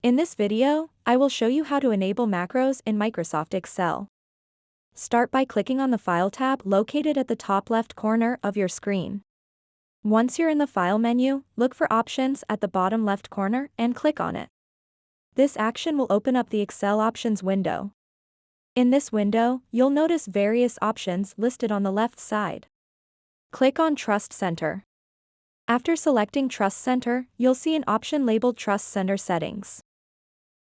In this video, I will show you how to enable macros in Microsoft Excel. Start by clicking on the File tab located at the top left corner of your screen. Once you're in the File menu, look for Options at the bottom left corner and click on it. This action will open up the Excel Options window. In this window, you'll notice various options listed on the left side. Click on Trust Center. After selecting Trust Center, you'll see an option labeled Trust Center Settings.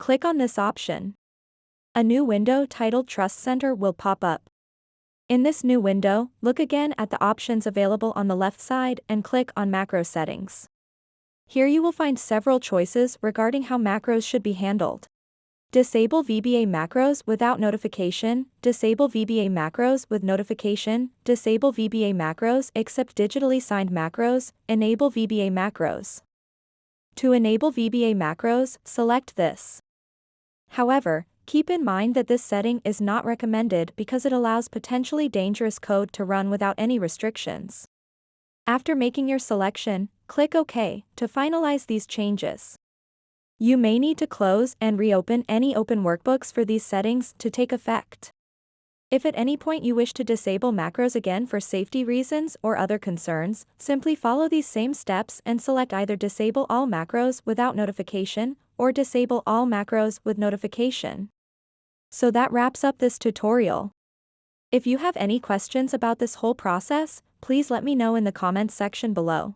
Click on this option. A new window titled Trust Center will pop up. In this new window, look again at the options available on the left side and click on Macro Settings. Here you will find several choices regarding how macros should be handled. Disable VBA macros without notification, disable VBA macros with notification, disable VBA macros except digitally signed macros, enable VBA macros. To enable VBA macros, select this. However, keep in mind that this setting is not recommended because it allows potentially dangerous code to run without any restrictions. After making your selection, click OK to finalize these changes. You may need to close and reopen any open workbooks for these settings to take effect. If at any point you wish to disable macros again for safety reasons or other concerns, simply follow these same steps and select either Disable all macros without notification or Disable all macros with notification. So that wraps up this tutorial. If you have any questions about this whole process, please let me know in the comments section below.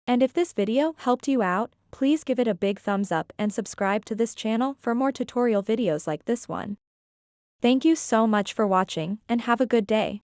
And if this video helped you out, please give it a big thumbs up and subscribe to this channel for more tutorial videos like this one. Thank you so much for watching and have a good day.